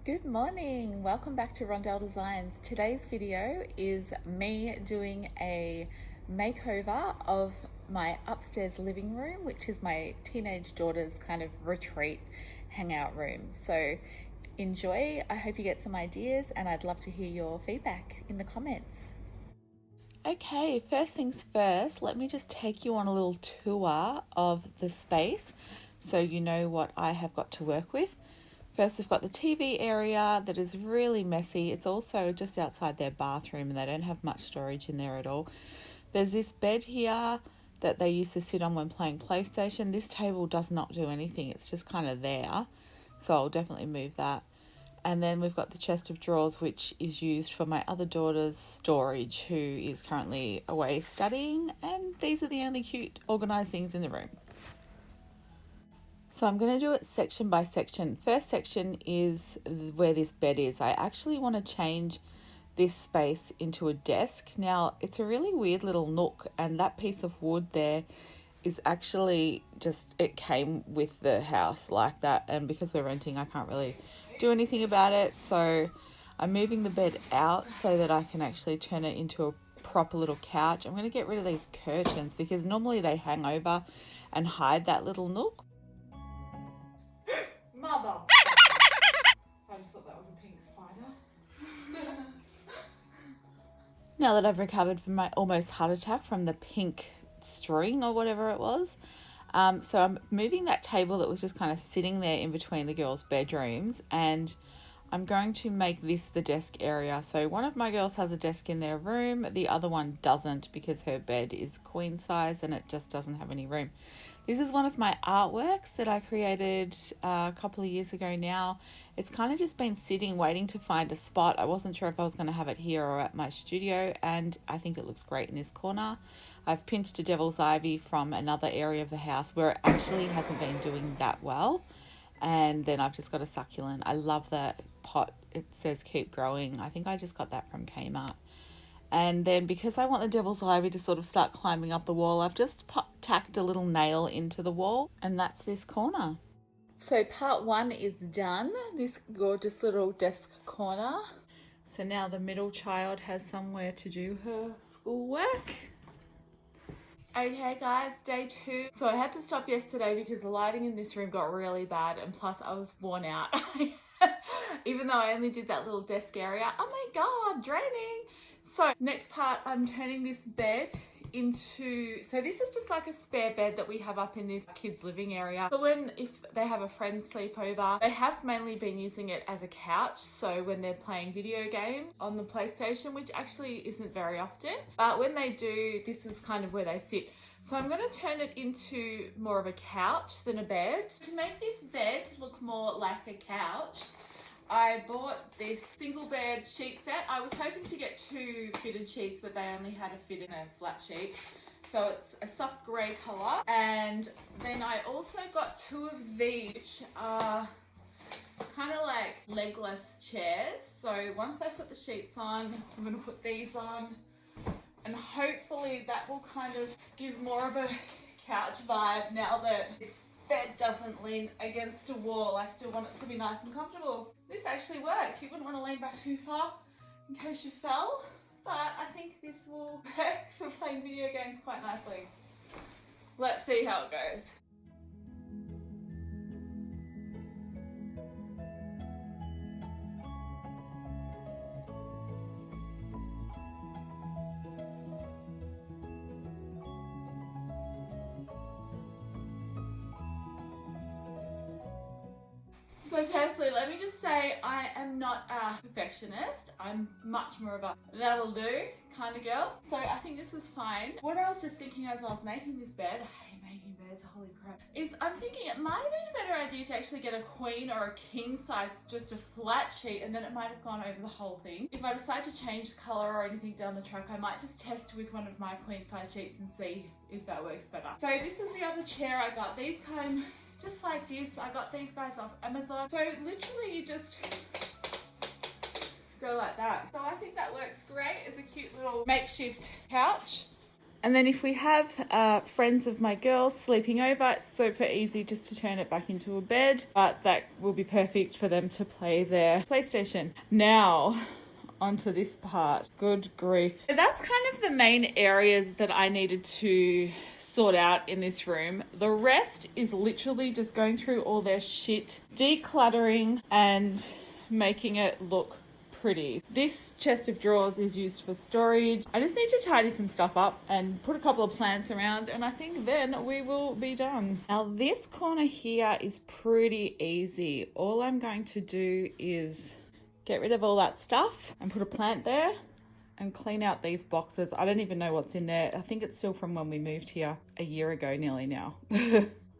Good morning, welcome back to Rondell Designs. Today's video is me doing a makeover of my upstairs living room, which is my teenage daughter's kind of retreat hangout room. So enjoy, I hope you get some ideas, and I'd love to hear your feedback in the comments. Okay, first things first, let me just take you on a little tour of the space so you know what I have got to work with. First, we've got the TV area that is really messy. It's also just outside their bathroom and they don't have much storage in there at all. There's this bed here that they used to sit on when playing PlayStation. This table does not do anything. It's just kind of there. So I'll definitely move that. And then we've got the chest of drawers, which is used for my other daughter's storage, who is currently away studying. And these are the only cute organized things in the room. So I'm going to do it section by section. First section is where this bed is. I actually want to change this space into a desk. Now, it's a really weird little nook, and that piece of wood there is actually just, it came with the house like that, and because we're renting, I can't really do anything about it. So I'm moving the bed out so that I can actually turn it into a proper little couch. I'm going to get rid of these curtains because normally they hang over and hide that little nook. Mother! I just thought that was a pink spider. Now that I've recovered from my almost heart attack from the pink string or whatever it was, so I'm moving that table that was just kind of sitting there in between the girls' bedrooms, and I'm going to make this the desk area. So one of my girls has a desk in their room, the other one doesn't because her bed is queen size and it just doesn't have any room. This is one of my artworks that I created a couple of years ago now. It's kind of just been sitting waiting to find a spot. I wasn't sure if I was going to have it here or at my studio, and I think it looks great in this corner. I've pinched a devil's ivy from another area of the house where it actually hasn't been doing that well. And then I've just got a succulent. I love the pot. It says keep growing. I think I just got that from Kmart. And then because I want the devil's ivy to sort of start climbing up the wall, I've just tacked a little nail into the wall, and that's this corner. So part one is done, this gorgeous little desk corner. So now the middle child has somewhere to do her schoolwork. Okay guys, day two. So I had to stop yesterday because the lighting in this room got really bad, and plus I was worn out. Even though I only did that little desk area. Oh my God, draining. So next part, I'm turning this bed into, so this is just like a spare bed that we have up in this kids living area. So if they have a friend sleepover, they have mainly been using it as a couch. So when they're playing video games on the PlayStation, which actually isn't very often, but when they do, this is kind of where they sit. So I'm going to turn it into more of a couch than a bed. To make this bed look more like a couch, I bought this single bed sheet set. I was hoping to get two fitted sheets, but they only had a fit in a flat sheet. So it's a soft grey colour. And then I also got two of these, which are kind of like legless chairs. So once I put the sheets on, I'm going to put these on. And hopefully that will kind of give more of a couch vibe now that this bed doesn't lean against a wall. I still want it to be nice and comfortable. This actually works. You wouldn't want to lean back too far in case you fell, but I think this will work for playing video games quite nicely. Let's see how it goes. So firstly, let me just say I am not a perfectionist. I'm much more of a that'll do kind of girl. So I think this is fine. What I was just thinking as I was making this bed, I hate making beds, holy crap, is I'm thinking it might have been a better idea to actually get a queen or a king size, just a flat sheet, and then it might have gone over the whole thing. If I decide to change colour or anything down the track, I might just test with one of my queen size sheets and see if that works better. So this is the other chair I got. These came just like this. I got these guys off Amazon. So literally you just go like that. So I think that works great as a cute little makeshift couch. And then if we have friends of my girls sleeping over, it's super easy just to turn it back into a bed, but that will be perfect for them to play their PlayStation. Now, onto this part. Good grief. So that's kind of the main areas that I needed to sort out in this room. The rest is literally just going through all their shit, decluttering and making it look pretty. This chest of drawers is used for storage. I just need to tidy some stuff up and put a couple of plants around, and I think then we will be done. Now this corner here is pretty easy. All I'm going to do is get rid of all that stuff and put a plant there and clean out these boxes. I don't even know what's in there. I think it's still from when we moved here a year ago nearly now.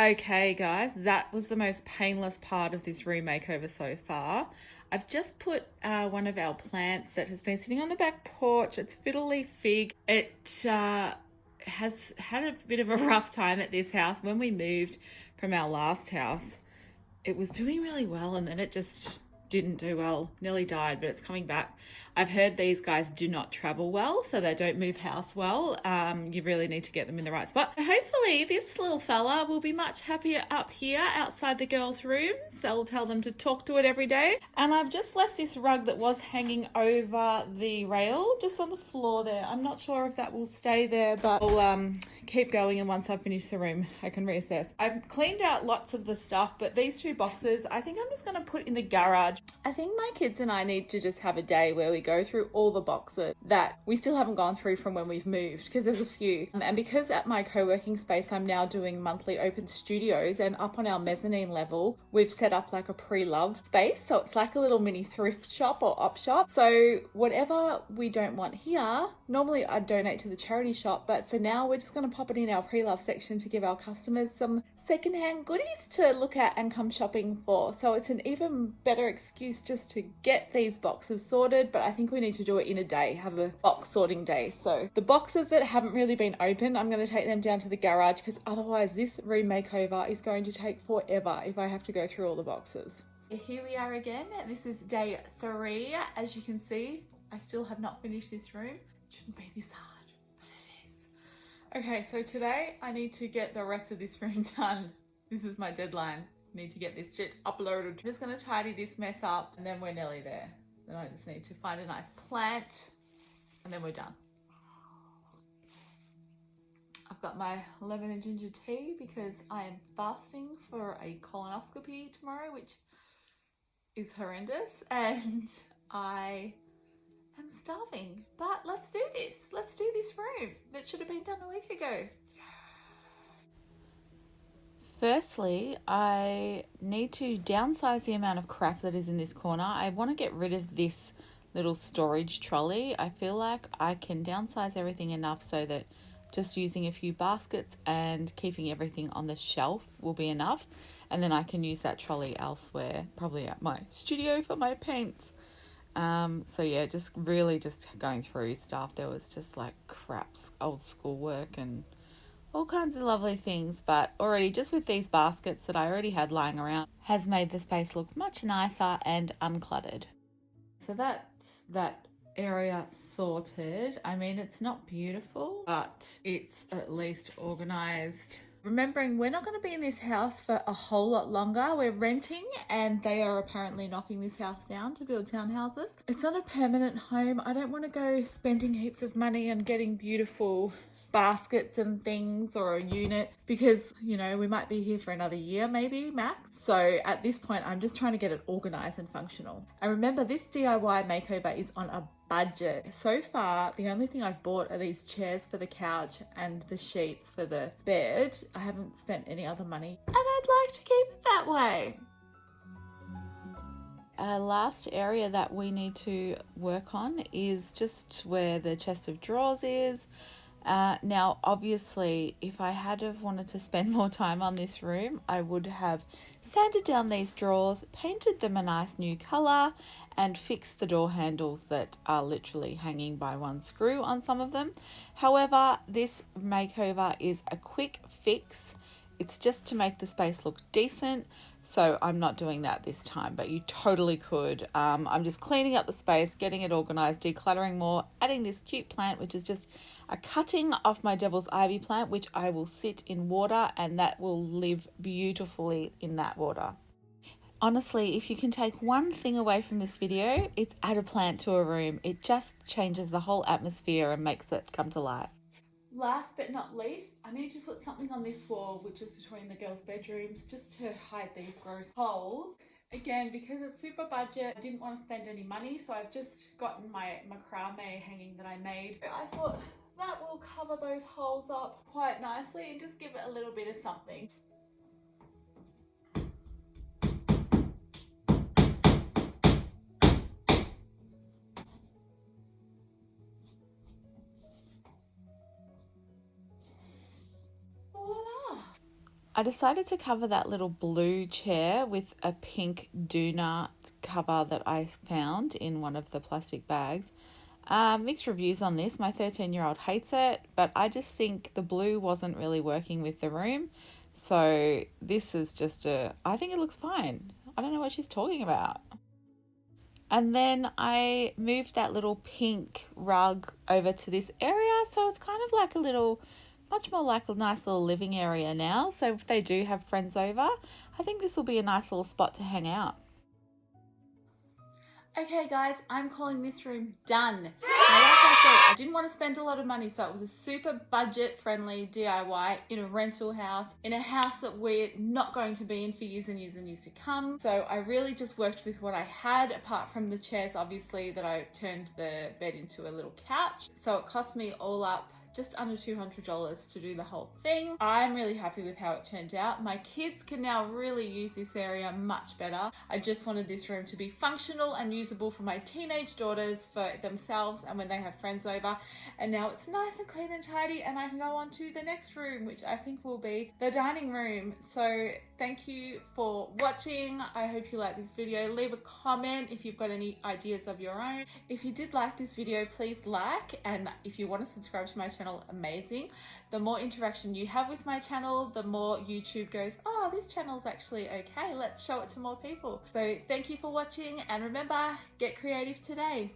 Okay guys, that was the most painless part of this room makeover so far. I've just put one of our plants that has been sitting on the back porch. It's fiddly fig. It has had a bit of a rough time at this house. When we moved from our last house, it was doing really well and then it just didn't do well, nearly died, but it's coming back. I've heard these guys do not travel well, so they don't move house well. You really need to get them in the right spot. Hopefully this little fella will be much happier up here outside the girls' rooms. They'll tell them to talk to it every day. And I've just left this rug that was hanging over the rail just on the floor there. I'm not sure if that will stay there, but I'll keep going, and once I've finished the room I can reassess. I've cleaned out lots of the stuff, but these two boxes I think I'm just going to put in the garage. I think my kids and I need to just have a day where we go through all the boxes that we still haven't gone through from when we've moved, because there's a few. And because at my co-working space I'm now doing monthly open studios, and up on our mezzanine level we've set up like a pre-loved space, so it's like a little mini thrift shop or op shop. So whatever we don't want here, normally I'd donate to the charity shop, but for now we're just going to pop it in our pre-love section to give our customers some secondhand goodies to look at and come shopping for. So it's an even better excuse just to get these boxes sorted, but I think we need to do it in a day, have a box sorting day. So the boxes that haven't really been opened, I'm going to take them down to the garage, because otherwise this room makeover is going to take forever if I have to go through all the boxes. Here we are again. This is day 3. As you can see, I still have not finished this room. It shouldn't be this hard. Okay, so today I need to get the rest of this room done. This is my deadline. I need to get this shit uploaded. I'm just going to tidy this mess up and then we're nearly there. Then I just need to find a nice plant and then we're done. I've got my lemon and ginger tea because I am fasting for a colonoscopy tomorrow, which is horrendous, and I I'm starving, but let's do this. Let's do this room that should have been done a week ago. Firstly, I need to downsize the amount of crap that is in this corner. I want to get rid of this little storage trolley. I feel like I can downsize everything enough so that just using a few baskets and keeping everything on the shelf will be enough. And then I can use that trolley elsewhere, probably at my studio for my paints. So yeah, just going through stuff. There was just like crap, old schoolwork and all kinds of lovely things, but already just with these baskets that I already had lying around has made the space look much nicer and uncluttered. So that's that area sorted. I mean, it's not beautiful, but it's at least organized. Remembering we're not going to be in this house for a whole lot longer. We're renting and they are apparently knocking this house down to build townhouses. It's not a permanent home. I don't want to go spending heaps of money and getting beautiful baskets and things or a unit because, you know, we might be here for another year maybe max. So at this point I'm just trying to get it organized and functional. And remember, this DIY makeover is on a budget. So far the only thing I've bought are these chairs for the couch and the sheets for the bed. I haven't spent any other money and I'd like to keep it that way. Last area that we need to work on is just where the chest of drawers is. Now, obviously, if I had have wanted to spend more time on this room, I would have sanded down these drawers, painted them a nice new colour, and fixed the door handles that are literally hanging by one screw on some of them. However, this makeover is a quick fix. It's just to make the space look decent, so I'm not doing that this time, but you totally could. I'm just cleaning up the space, getting it organized, decluttering more, adding this cute plant, which is just a cutting off my devil's ivy plant, which I will sit in water and that will live beautifully in that water. Honestly, if you can take one thing away from this video, it's add a plant to a room. It just changes the whole atmosphere and makes it come to life. Last but not least, I need to put something on this wall, which is between the girls' bedrooms, just to hide these gross holes. Again, because it's super budget, I didn't want to spend any money, so I've just gotten my macrame hanging that I made. I thought that will cover those holes up quite nicely and just give it a little bit of something. I decided to cover that little blue chair with a pink doona cover that I found in one of the plastic bags. Mixed reviews on this. My 13-year-old hates it, but I just think the blue wasn't really working with the room. So this is just I think it looks fine. I don't know what she's talking about. And then I moved that little pink rug over to this area. So it's kind of like a little, much more like a nice little living area now. So if they do have friends over, I think this will be a nice little spot to hang out. Okay guys, I'm calling this room done. Now, like I said, I didn't want to spend a lot of money, so it was a super budget friendly DIY in a rental house, in a house that we're not going to be in for years and years and years to come. So I really just worked with what I had, apart from the chairs, obviously, that I turned the bed into a little couch. So it cost me all up just under $200 to do the whole thing. I'm really happy with how it turned out. My kids can now really use this area much better. I just wanted this room to be functional and usable for my teenage daughters, for themselves, and when they have friends over. And now it's nice and clean and tidy, and I can go on to the next room, which I think will be the dining room. So thank you for watching. I hope you like this video. Leave a comment if you've got any ideas of your own. If you did like this video, please like, and if you want to subscribe to my channel, amazing. The more interaction you have with my channel, the more YouTube goes, oh, this channel's actually okay, let's show it to more people. So thank you for watching, and remember, get creative today.